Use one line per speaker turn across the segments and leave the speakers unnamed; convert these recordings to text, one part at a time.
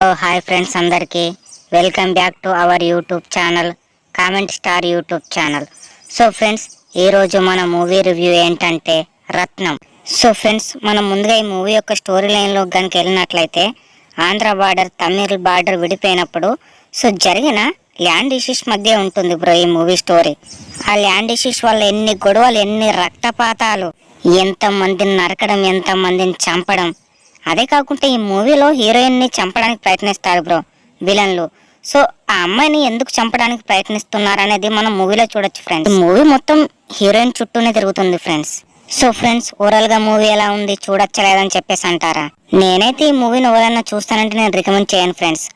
Hi friends అందరికీ welcome back to our YouTube channel comment star YouTube channel. So friends, ఈరోజు మన movie review ఏంటంటే రత్నం. So friends, మనం ముందుగా ఈ మూవీ యొక్క స్టోరీ లైన్లో కనుక వెళ్ళినట్లయితే ఆంధ్ర బార్డర్ తమిళ్ బార్డర్ విడిపోయినప్పుడు జరిగిన ల్యాండ్ ఇష్యూస్ మధ్య ఉంటుంది బ్రో ఈ మూవీ స్టోరీ. ఆ ల్యాండ్ ఇష్యూస్ వల్ల ఎన్ని గొడవలు, ఎన్ని రక్తపాతాలు, ఎంతమందిని నరకడం, ఎంతమందిని చంపడం. అదే కాకుండా ఈ మూవీలో హీరోయిన్ని చంపడానికి ప్రయత్నిస్తారు బ్రో విలన్లు. సో ఆ అమ్మాయిని ఎందుకు చంపడానికి ప్రయత్నిస్తున్నారు అనేది మనం మూవీలో చూడొచ్చు ఫ్రెండ్స్. మూవీ మొత్తం హీరోయిన్ చుట్టూనే తిరుగుతుంది ఫ్రెండ్స్. సో ఫ్రెండ్స్, ఓవరాల్ గా మూవీ ఎలా ఉంది, చూడొచ్చలేదని చెప్పేసి అంటారా? నేనైతే ఈ మూవీని ఎవరైనా చూస్తానంటే నేను రికమెండ్ చేయను ఫ్రెండ్స్.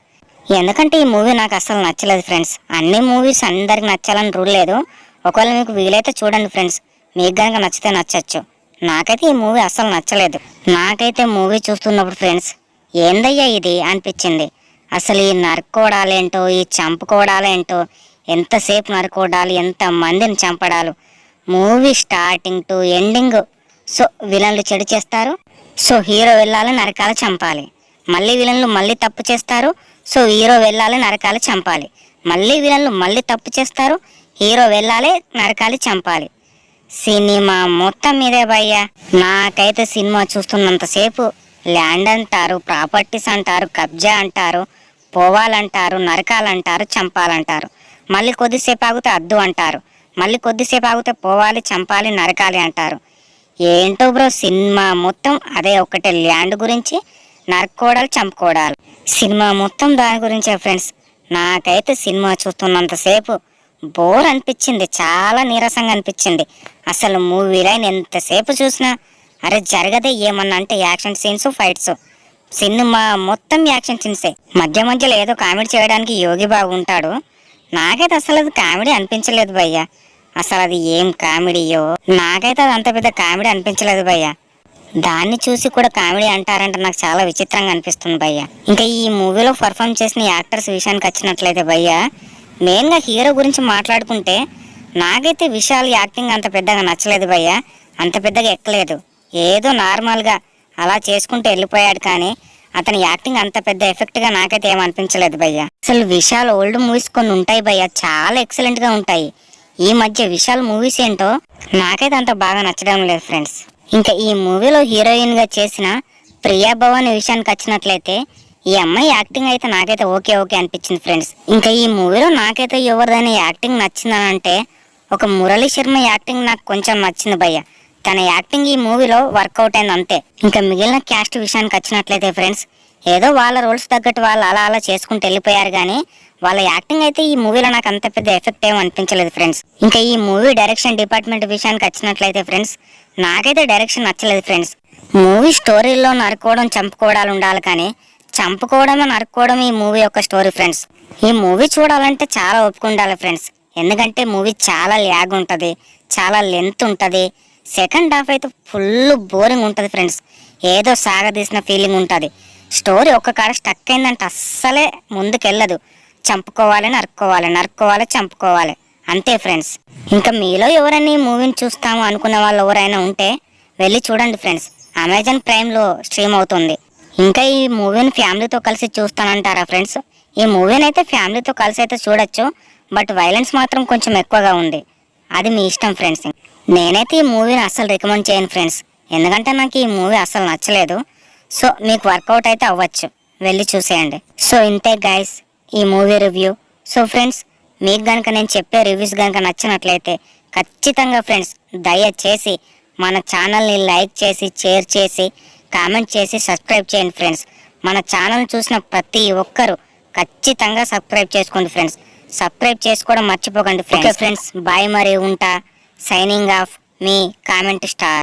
ఎందుకంటే ఈ మూవీ నాకు అసలు నచ్చలేదు ఫ్రెండ్స్. అన్ని మూవీస్ అందరికి నచ్చాలని రూల్ లేదు. ఒకవేళ మీకు వీలైతే చూడండి ఫ్రెండ్స్, మీకు కనుక నచ్చితే నచ్చచ్చు. నాకైతే ఈ మూవీ అసలు నచ్చలేదు. నాకైతే మూవీ చూస్తున్నప్పుడు ఫ్రెండ్స్, ఏందయ్యా ఇది అనిపించింది. అసలు ఈ నరుకోవడాలేంటో, ఈ చంపుకోవడాలేంటో, ఎంతసేపు నరుకోవడాలు, ఎంతమందిని చంపడాలు. మూవీ స్టార్టింగ్ టు ఎండింగ్ విలన్లు చెడు చేస్తారు. హీరో వెళ్ళాలి, నరకాలు, చంపాలి. మళ్ళీ విలన్లు మళ్ళీ తప్పు చేస్తారు. హీరో వెళ్ళాలి, నరకాలు, చంపాలి. మళ్ళీ విలన్లు మళ్ళీ తప్పు చేస్తారు. హీరో వెళ్ళాలి, నరకాలి, చంపాలి. సినిమా మొత్తం మీదే భయ్యా. నాకైతే సినిమా చూస్తున్నంతసేపు ల్యాండ్ అంటారు, ప్రాపర్టీస్ అంటారు, కబ్జా అంటారు, పోవాలంటారు, నరకాలంటారు, చంపాలంటారు. మళ్ళీ కొద్దిసేపు ఆగితే అద్దు అంటారు. మళ్ళీ కొద్దిసేపు ఆగితే పోవాలి, చంపాలి, నరకాలి అంటారు. ఏంటో బ్రో, సినిమా మొత్తం అదే ఒకటే, ల్యాండ్ గురించి, నరుకోవడాలు, చంపుకోవడాలు. సినిమా మొత్తం దాని గురించే ఫ్రెండ్స్. నాకైతే సినిమా చూస్తున్నంతసేపు బోర్ అనిపించింది, చాలా నీరసంగా అనిపించింది. అసలు మూవీ లైన్ ఎంతసేపు చూసినా అరే జరగదే ఏమన్నా అంటే యాక్షన్ సీన్స్, ఫైట్స్. సినిమా మొత్తం యాక్షన్ సీన్సే. మధ్య మధ్యలో ఏదో కామెడీ చేయడానికి యోగి బాబు ఉంటాడు. నాకైతే అసలు అది కామెడీ అనిపించలేదు భయ్యా. అసలు అది ఏం కామెడీయో, నాకైతే అది అంత పెద్ద కామెడీ అనిపించలేదు భయ్యా. దాన్ని చూసి కూడా కామెడీ అంటారంటే నాకు చాలా విచిత్రంగా అనిపిస్తుంది భయ్యా. ఇంకా ఈ మూవీలో పర్ఫామ్ చేసిన యాక్టర్స్ విషయానికి వచ్చినట్లయితే భయ్యా, మెయిన్గా హీరో గురించి మాట్లాడుకుంటే నాకైతే విశాల్ యాక్టింగ్ అంత పెద్దగా నచ్చలేదు భయ్యా. అంత పెద్దగా ఎక్కలేదు, ఏదో నార్మల్గా అలా చేసుకుంటూ వెళ్ళిపోయాడు. కానీ అతని యాక్టింగ్ అంత పెద్ద ఎఫెక్ట్గా నాకైతే ఏమనిపించలేదు భయ్యా. అసలు విశాల్ ఓల్డ్ మూవీస్ కొన్ని ఉంటాయి భయ్యా, చాలా ఎక్సలెంట్గా ఉంటాయి. ఈ మధ్య విశాల్ మూవీస్ ఏంటో నాకైతే అంత బాగా నచ్చడం లేదు ఫ్రెండ్స్. ఇంకా ఈ మూవీలో హీరోయిన్గా చేసిన ప్రియా భవాని విషయానికి వచ్చినట్లయితే ఈ అమ్మాయి యాక్టింగ్ అయితే నాకైతే ఓకే అనిపించింది ఫ్రెండ్స్. ఇంకా ఈ మూవీలో నాకైతే ఎవరిదైనా యాక్టింగ్ నచ్చిందని అంటే ఒక మురళీ శర్మ యాక్టింగ్ నాకు కొంచెం నచ్చింది భయ్య. తన యాక్టింగ్ ఈ మూవీలో వర్కౌట్ అయింది అంతే. ఇంకా మిగిలిన క్యాస్ట్ విషయానికి వచ్చినట్లయితే ఫ్రెండ్స్, ఏదో వాళ్ళ రోల్స్ తగ్గట్టు వాళ్ళు అలా చేసుకుంటూ వెళ్ళిపోయారు. కానీ వాళ్ళ యాక్టింగ్ అయితే ఈ మూవీలో నాకు అంత పెద్ద ఎఫెక్ట్ ఏమో అనిపించలేదు ఫ్రెండ్స్. ఇంకా ఈ మూవీ డైరెక్షన్ డిపార్ట్మెంట్ విషయానికి వచ్చినట్లయితే ఫ్రెండ్స్, నాకైతే డైరెక్షన్ నచ్చలేదు ఫ్రెండ్స్. మూవీ స్టోరీలో నరుకోవడం, చంపుకోవడాలు ఉండాలి, కానీ చంపుకోవడం, నరుక్కోవడం ఈ మూవీ యొక్క స్టోరీ ఫ్రెండ్స్. ఈ మూవీ చూడాలంటే చాలా ఒప్పుకుండాలి ఫ్రెండ్స్. ఎందుకంటే మూవీ చాలా ల్యాగ్ ఉంటుంది, చాలా లెంత్ ఉంటుంది. సెకండ్ హాఫ్ అయితే ఫుల్ బోరింగ్ ఉంటుంది ఫ్రెండ్స్. ఏదో సాగదీసిన ఫీలింగ్ ఉంటుంది. స్టోరీ ఒక్క కాడ స్టక్ అయిందంటే అస్సలే ముందుకెళ్ళదు. చంపుకోవాలి, నరుక్కోవాలి, చంపుకోవాలి, అంతే ఫ్రెండ్స్. ఇంకా మీలో ఎవరైనా ఈ మూవీని చూస్తాము అనుకున్న వాళ్ళు ఎవరైనా ఉంటే వెళ్ళి చూడండి ఫ్రెండ్స్. అమెజాన్ ప్రైమ్లో స్ట్రీమ్ అవుతుంది. ఇంకా ఈ మూవీని ఫ్యామిలీతో కలిసి చూస్తానంటారా ఫ్రెండ్స్? ఈ మూవీని అయితే ఫ్యామిలీతో కలిసి అయితే చూడొచ్చు, బట్ వైలెన్స్ మాత్రం కొంచెం ఎక్కువగా ఉంది. అది మీ ఇష్టం ఫ్రెండ్స్. నేనైతే ఈ మూవీని అస్సలు రికమెండ్ చేయను ఫ్రెండ్స్, ఎందుకంటే నాకు ఈ మూవీ అస్సలు నచ్చలేదు. మీకు వర్కౌట్ అయితే అవ్వచ్చు, వెళ్ళి చూసేయండి. ఇంతే గైస్ ఈ మూవీ రివ్యూ. ఫ్రెండ్స్, మీకు కనుక నేను చెప్పే రివ్యూస్ కనుక నచ్చినట్లయితే ఖచ్చితంగా ఫ్రెండ్స్ దయచేసి మన ఛానల్ని లైక్ చేసి, షేర్ చేసి, కామెంట్ చేసి, సబ్స్క్రైబ్ చేయండి ఫ్రెండ్స్. మన ఛానల్ చూసిన ప్రతి ఒక్కరు ఖచ్చితంగా సబ్స్క్రైబ్ చేసుకోండి ఫ్రెండ్స్. సబ్స్క్రైబ్ చేసుకోవడం మర్చిపోకండి ఫ్రెండ్స్. బాయ్, మరి ఉంటా. సైనింగ్ ఆఫ్, మీ కామెంట్ స్టార్.